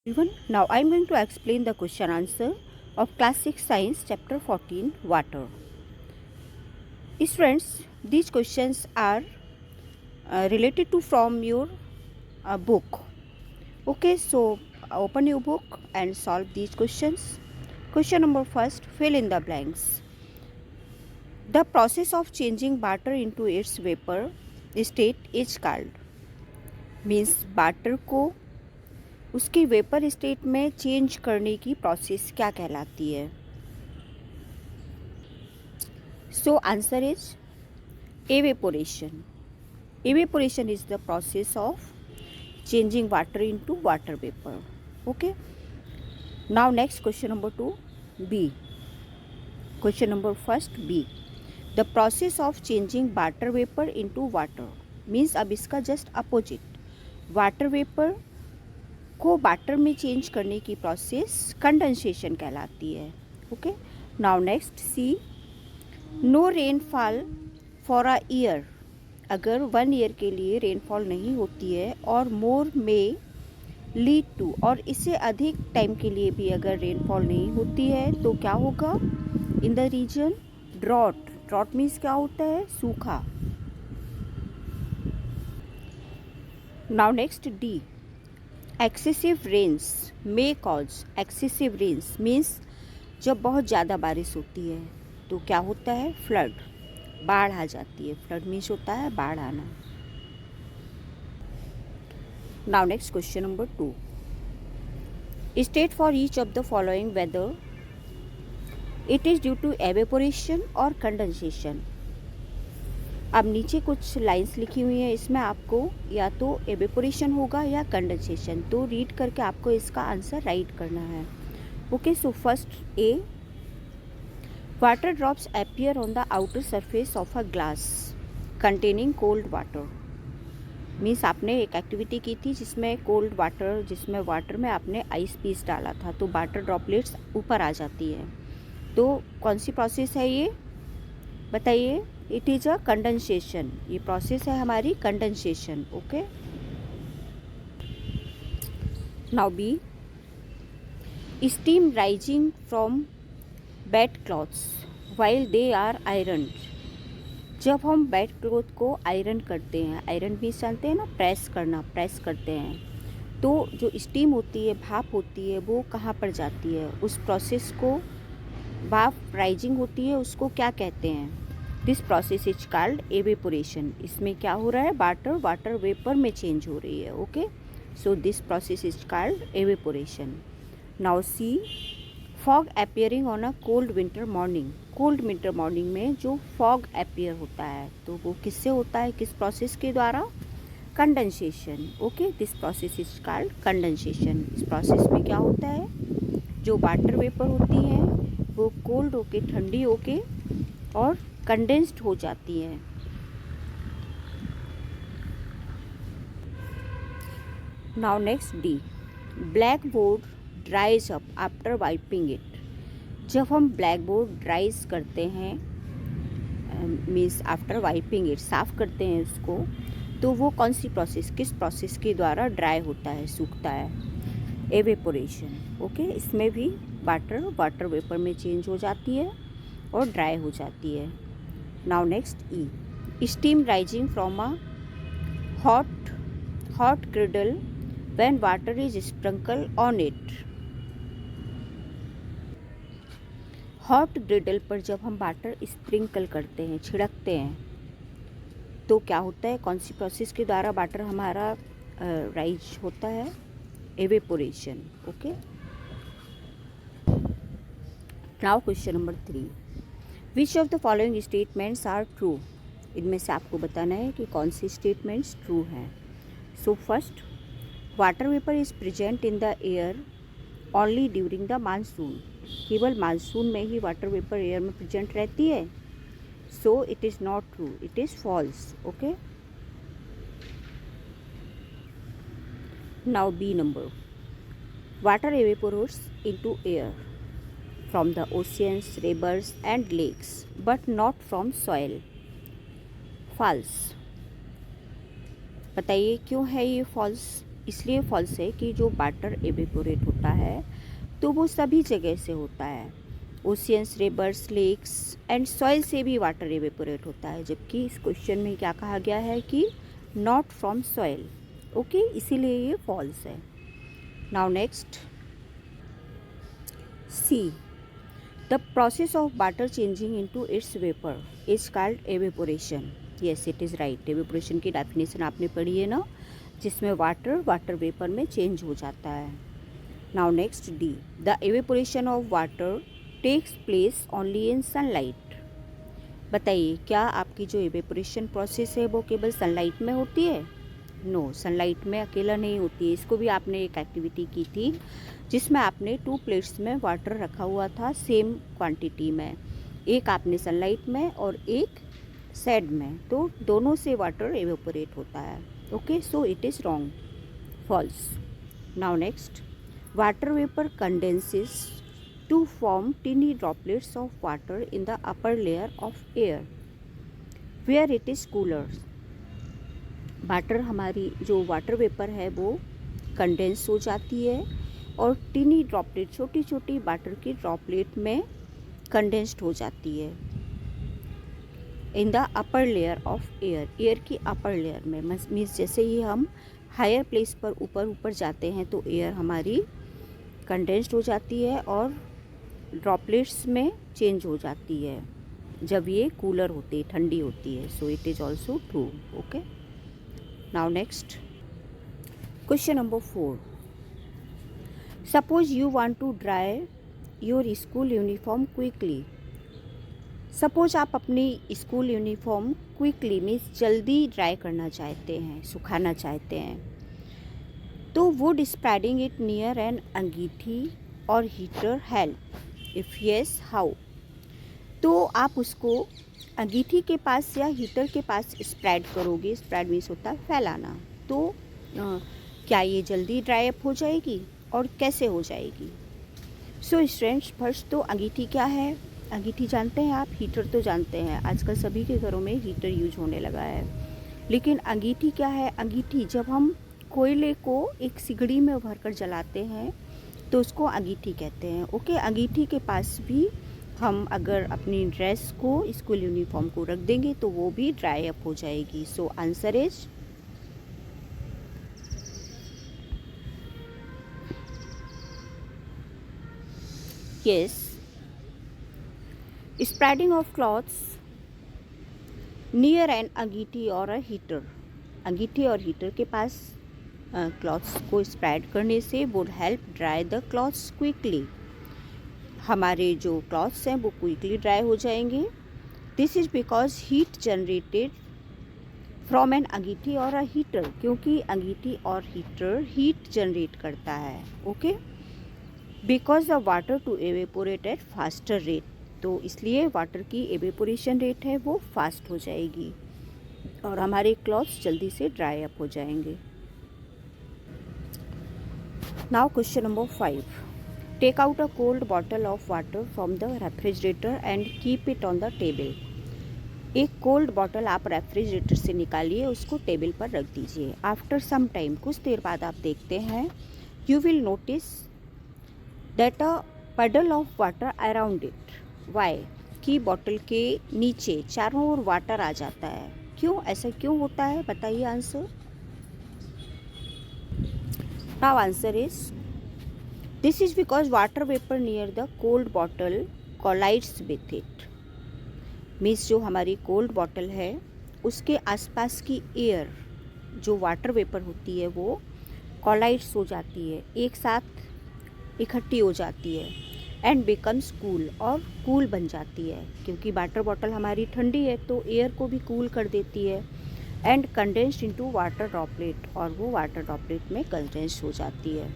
Everyone, now I am going to explain the question answer of class 6 science chapter 14 water. Students, these questions are related to from your book. Okay, so open your book and solve these questions. Question number first, fill in the blanks. The process of changing water into its vapor state is called. Means water को उसके vapour state में change करने की process क्या कहलाती है? सो answer is evaporation. Evaporation is the process of changing water into water vapor. Okay. Now next question number 2 B. Question number first B. The process of changing water vapor into water means अब इसका just opposite. Water vapor को water में change करने की process condensation कहलाती है. Okay. Now next C. No rainfall for a year. अगर 1 year के लिए रेनफॉल नहीं होती है और मोर में लीड टू, और इससे अधिक टाइम के लिए भी अगर रेनफॉल नहीं होती है तो क्या होगा? In the region drought. Drought means क्या होता है? सूखा. Now next D. Excessive rains may cause. Excessive rains means जब बहुत ज़्यादा बारिश होती है तो क्या होता है? फ्लड. बाढ़ आ जाती है. फ्लड मीन्स होता है बाढ़ आना. Now next question number 2. State for each of the following whether it is due to evaporation और कंडेंसेशन. अब नीचे कुछ लाइंस लिखी हुई हैं, इसमें आपको या तो एवेपोरेशन होगा या कंडेंसेशन, तो रीड करके आपको इसका आंसर राइट करना है. Okay. So first A. Water drops appear on the outer surface of a glass containing cold water. Means आपने एक एक्टिविटी की थी जिसमें कोल्ड वाटर, जिसमें वाटर में आपने आइस पीस डाला था, तो वाटर ड्रॉपलेट्स ऊपर आ जाती है. तो कौन सी प्रोसेस है ये बताइए? It is a condensation. ये प्रोसेस है हमारी condensation. Okay. Now B. Steam rising from wet clothes while they are ironed. जब हम वेट क्लॉथ को आयरन करते हैं, आयरन भी जानते हैं ना, प्रेस करना, प्रेस करते हैं, तो जो स्टीम होती है, भाप होती है, वो कहाँ पर जाती है? उस प्रोसेस को भाप राइजिंग होती है, उसको क्या कहते हैं? This process is called evaporation. इसमें क्या हो रहा है? वाटर वेपर में चेंज हो रही है. Okay. So this process is called evaporation. Now see. Fog appearing on a cold winter morning. Cold winter morning में जो फॉग अपियर होता है तो वो किससे होता है? किस प्रोसेस के द्वारा? Condensation. Okay. This process is called condensation. इस प्रोसेस में क्या होता है? जो वाटर वेपर होती हैं वो कोल्ड होके, ठंडी होके और कंडेंस्ड हो जाती हैं. Now next D. Black board ड्राइज up after wiping it. जब हम ब्लैक बोर्ड ड्राइज करते हैं, मीन्स आफ्टर वाइपिंग इट, साफ़ करते हैं उसको, तो वो कौन सी प्रोसेस, किस प्रोसेस के द्वारा ड्राई होता है, सूखता है? एवेपोरेशन. ओके. इसमें भी वाटर वेपर में चेंज हो जाती है और ड्राई हो जाती है. Now next E. Steam rising from a hot ग्रिडल when water is sprinkle on it. Hot ग्रिडल पर जब हम वाटर स्प्रिंकल करते हैं, छिड़कते हैं, तो क्या होता है? कौन सी प्रोसेस के द्वारा वाटर हमारा राइज होता है? Evaporation. Okay. Now question number 3. Which of the following statements are true. इनमें से आपको बताना है कि कौन सी स्टेटमेंट्स ट्रू हैं. So first. Water vapour is present in the air only during the monsoon. केवल मानसून में ही वाटर वेपर एयर में प्रेजेंट रहती है. So it is not true, it is false. Okay. Now B number. Water evaporates into air from the oceans, rivers and lakes but not from soil. false. बताइए क्यों है ये false? इसलिए false है कि जो वाटर एवेपोरेट होता है तो वो सभी जगह से होता है। Oceans, rivers, lakes and soil से भी वाटर एवेपोरेट होता है, जबकि इस क्वेश्चन में क्या कहा गया है कि नॉट फ्रॉम सॉइल। ओके, इसीलिए ये फॉल्स है। Now next, see the process of water changing into its vapour is called evaporation. Yes, it is right. Evaporation की डेफिनेशन आपने पढ़ी है ना, जिसमें वाटर वेपर में चेंज हो जाता है। Now next, D the evaporation of water takes place only in sunlight. बताइए, क्या आपकी जो एवेपोरेशन प्रोसेस है वो केवल सनलाइट में होती है? नो, सनलाइट में अकेला नहीं होती है। इसको भी आपने एक एक्टिविटी की थी जिसमें आपने 2 प्लेट्स में वाटर रखा हुआ था सेम क्वांटिटी में, एक आपने सनलाइट में और एक सैड में, तो दोनों से वाटर एवेपोरेट होता है। Okay, so it is wrong, false. Now next, water vapour condenses to form teeny droplets of water in the upper layer of air where it is cooler। Water, हमारी जो water vapour है वो condense हो जाती है और tiny droplet, छोटी छोटी वाटर की ड्रॉपलेट में कंडेंस्ड हो जाती है in the upper layer of air, air की अपर लेयर में। मीन्स जैसे ही हम हायर प्लेस पर ऊपर जाते हैं तो एयर हमारी कंडेंस्ड हो जाती है और ड्रॉपलेट्स में चेंज हो जाती है जब ये कूलर होती है, ठंडी होती है। So it is also true. Okay, now next, question number 4, suppose you want to dry your school uniform quickly. Suppose आप अपनी स्कूल यूनिफॉर्म क्विकली मीन्स जल्दी ड्राई करना चाहते हैं, सुखाना चाहते हैं, तो would spreading it near an angithi और heater help? If yes, how? तो आप उसको अंगीठी के पास या हीटर के पास स्प्रेड करोगे। स्प्रेड मीन्स होता है फैलाना। तो क्या ये जल्दी ड्राई अप हो जाएगी और कैसे हो जाएगी? सो स्टूडेंट्स, फर्स्ट तो अंगीठी क्या है? अंगीठी जानते हैं आप, हीटर तो जानते हैं, आजकल सभी के घरों में हीटर यूज होने लगा है। लेकिन अंगीठी क्या है? अंगीठी जब हम कोयले को एक सिगड़ी में भरकर जलाते हैं तो उसको अंगीठी कहते हैं। ओके, अंगीठी के पास भी हम अगर अपनी ड्रेस को, स्कूल यूनिफॉर्म को रख देंगे तो वो भी ड्राई अप हो जाएगी। So answer is yes. Spreading of clothes near an angithi और अ हीटर। अंगीठी और हीटर के पास क्लॉथ्स को स्प्रेड करने से would help dry the clothes quickly. हमारे जो क्लॉथ्स हैं वो क्विकली ड्राई हो जाएंगे। This is because heat generated from an angithi और अ हीटर, क्योंकि अंगीठी और हीटर हीट जनरेट करता है। Okay, because the water to evaporate at faster rate, तो इसलिए वाटर की एवेपोरेशन रेट है वो फास्ट हो जाएगी और हमारे क्लॉथ्स जल्दी से ड्राई अप हो जाएंगे। Now question number 5, take out a cold bottle of water from the refrigerator and keep it on the table. एक कोल्ड बॉटल आप रेफ्रिजरेटर से निकालिए, उसको टेबल पर रख दीजिए। आफ्टर सम टाइम, कुछ देर बाद आप देखते हैं, you will notice that a puddle of water around it. Why? कि बॉटल के नीचे चारों ओर वाटर आ जाता है। क्यों? ऐसा क्यों होता है? बताइए answer. Now answer is this is because water vapour near the cold bottle collides with it. Means जो हमारी कोल्ड बॉटल है उसके आसपास की एयर जो वाटर वेपर होती है वो कोलाइड्स हो जाती है, एक साथ इकट्ठी हो जाती है एंड बिकम्स कूल, और कूल बन जाती है, क्योंकि वाटर बॉटल हमारी ठंडी है तो एयर को भी कूल कर देती है and condensed into water droplet, और वो वाटर ड्रॉपलेट में कंडेंस्ड हो जाती है।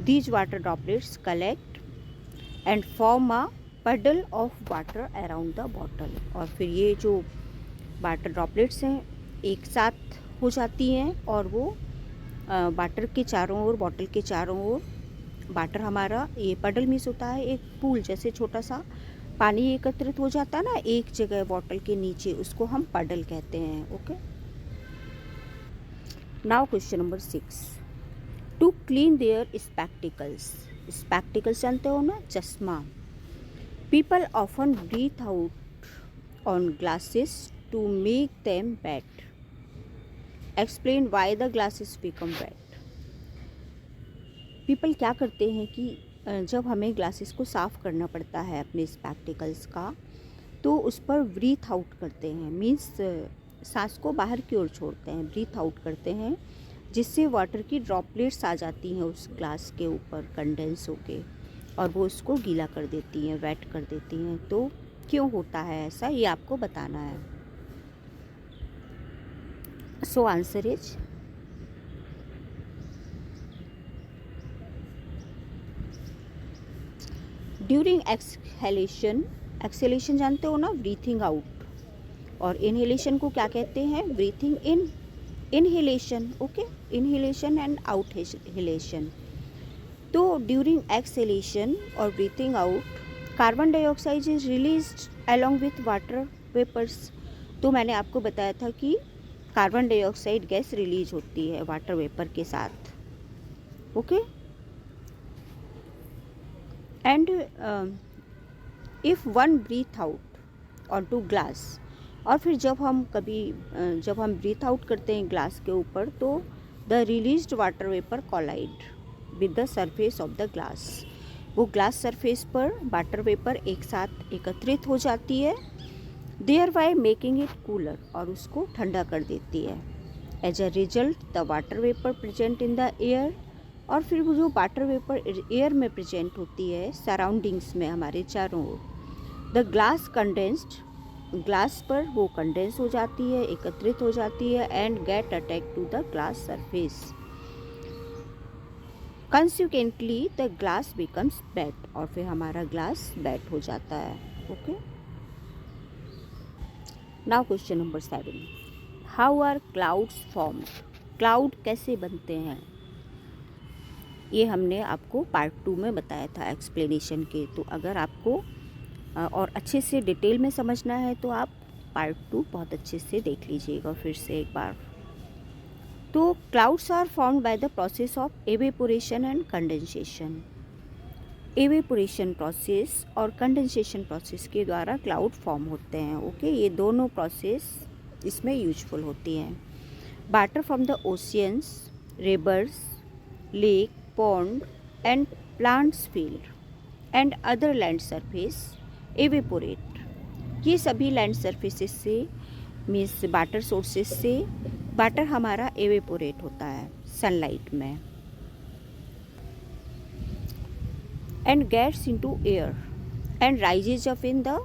These water droplets collect and form a puddle of water around the bottle, और फिर ये जो वाटर ड्रॉपलेट्स हैं एक साथ हो जाती हैं और वो वाटर के चारों ओर, बॉटल के चारों ओर, वाटर हमारा, ये पडल मीन्स होता है एक पूल जैसे छोटा सा पानी एकत्रित हो जाता है ना एक जगह बॉटल के नीचे, उसको हम पडल कहते हैं। Okay, now question number 6, to clean their spectacles, spectacles जानते हो ना, चश्मा। People often breathe out on glasses to make them wet, explain why the glasses become wet. People क्या करते हैं कि जब हमें ग्लासेस को साफ़ करना पड़ता है अपने स्पेक्टिकल्स का, तो उस पर ब्रीथ आउट करते हैं, मीन्स सांस को बाहर की ओर छोड़ते हैं, ब्रीथ आउट करते हैं, जिससे वाटर की ड्रॉपलेट्स आ जाती हैं उस ग्लास के ऊपर कंडेंस होके, और वो उसको गीला कर देती हैं, वेट कर देती हैं। तो क्यों होता है ऐसा, ये आपको बताना है। सो answer is during exhalation, exhalation जानते हो ना, ब्रीथिंग आउट, और इनहेलेशन को क्या कहते हैं, breathing in, inhalation, okay, inhalation and outhalation. तो ड्यूरिंग एक्सहेलेशन और breathing out, carbon dioxide is released along with water vapours. तो मैंने आपको बताया था कि कार्बन डाइऑक्साइड गैस रिलीज होती है वाटर वेपर के साथ, okay. And if one breathe out on to glass, और फिर जब हम ब्रीथ आउट करते हैं ग्लास के ऊपर, तो the released water vapour collide with the surface of the glass, वो ग्लास सरफेस पर वाटर वेपर एक साथ एकत्रित हो जाती है, thereby making it cooler, और उसको ठंडा कर देती है। As a result the water vapour present in the air, और फिर वो जो वाटर वेपर एयर में प्रेजेंट होती है सराउंडिंग्स में हमारे चारों ओर, द ग्लास कंडेंस्ड, ग्लास पर वो कंडेंस हो जाती है, एकत्रित हो जाती है, and get attach to the glass surface. Consequently the glass becomes wet, और फिर हमारा ग्लास वेट हो जाता है, okay. Now question number 7, how are clouds formed, cloud कैसे बनते हैं, ये हमने आपको पार्ट 2 में बताया था एक्सप्लेनेशन के। तो अगर आपको और अच्छे से डिटेल में समझना है तो आप पार्ट 2 बहुत अच्छे से देख लीजिएगा फिर से एक बार। तो clouds are formed by the process of evaporation and condensation, evaporation process और कंडेंसेशन प्रोसेस के द्वारा क्लाउड फॉर्म होते हैं, ओके। ये दोनों प्रोसेस इसमें यूजफुल होती हैं। Water from the oceans, reverse, lake, pond and plants field and other land surface evaporate, ये सभी लैंड सरफेसेस से मीन्स वाटर सोर्सेस से वाटर हमारा एवेपोरेट होता है सनलाइट में, and gets into air and rises up in the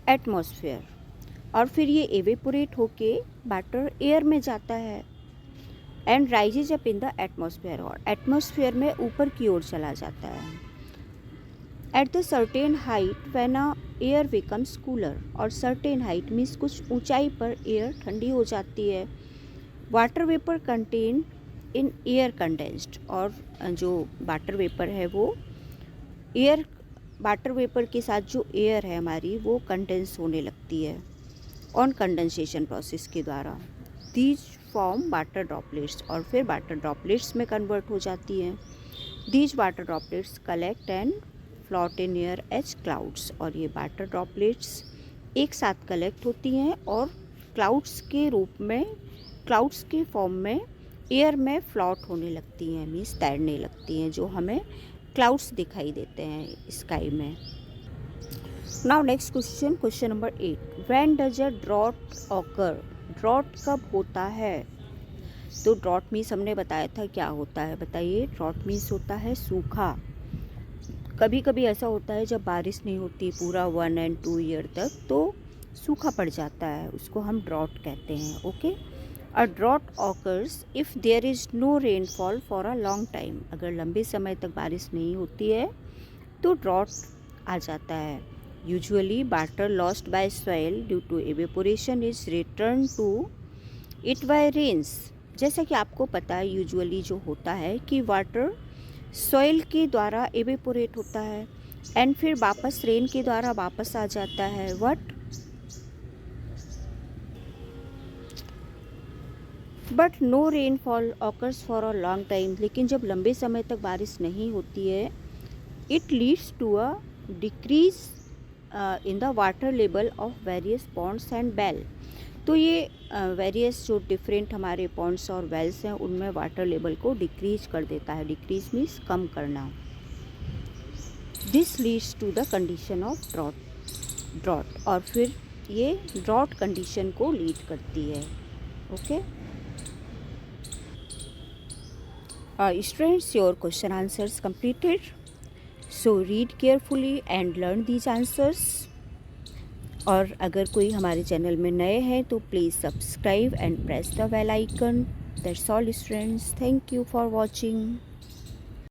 atmosphere, और फिर ये एवेपोरेट होके वाटर एयर में जाता है, and rises up in the atmosphere, और एटमॉस्फेयर में ऊपर की ओर चला जाता है। At the certain height when a air becomes cooler, और सर्टेन हाइट मीन्स कुछ ऊंचाई पर एयर ठंडी हो जाती है। Water vapour contain in air condensed, और जो वाटर वेपर है वो एयर, वाटर वेपर के साथ जो एयर है हमारी वो कंडेंस होने लगती है ऑन कंडेंसेशन प्रोसेस के द्वारा। दीज फॉर्म वाटर ड्रॉपलेट्स, और फिर वाटर ड्रॉपलेट्स में कन्वर्ट हो जाती हैं। These water droplets collect and float in air as clouds, और ये वाटर ड्रॉपलेट्स एक साथ कलेक्ट होती हैं और क्लाउड्स के रूप में, क्लाउड्स के फॉर्म में एयर में फ्लोट होने लगती हैं, मीन्स तैरने लगती हैं, जो हमें क्लाउड्स दिखाई देते हैं स्काई में। Now next question, question number 8, when does a drought occur, drought कब होता है। तो ड्रॉट मीन्स हमने बताया था क्या होता है, बताइए। ड्रॉट मीन्स होता है सूखा। कभी कभी ऐसा होता है जब बारिश नहीं होती पूरा 1 और 2 ईयर तक, तो सूखा पड़ जाता है, उसको हम ड्रॉट कहते हैं, okay. A drought occurs if there is no rainfall for a long time, अगर लंबे समय तक बारिश नहीं होती है तो ड्रॉट आ जाता है। Usually water lost by soil due to evaporation is return to it by rains, जैसा कि आपको पता है यूजुअली जो होता है कि वाटर सॉइल के द्वारा एवेपोरेट होता है एंड फिर वापस रेन के द्वारा वापस आ जाता है। What but no rainfall occurs for a long time, लेकिन जब लंबे समय तक बारिश नहीं होती है, it leads to a decrease in the water level of various ponds and well. तो ये वेरियस जो डिफरेंट हमारे पॉन्ड्स और वेल्स हैं उनमें वाटर लेवल को डिक्रीज कर देता है। डिक्रीज मीन्स कम करना। This leads to the condition of drought, और फिर ये ड्रॉट कंडीशन को लीड करती है। Okay students, your question answers completed. So read carefully and learn these answers. और अगर कोई हमारे चैनल में नए हैं तो please subscribe and press the bell icon. That's all students, thank you for watching.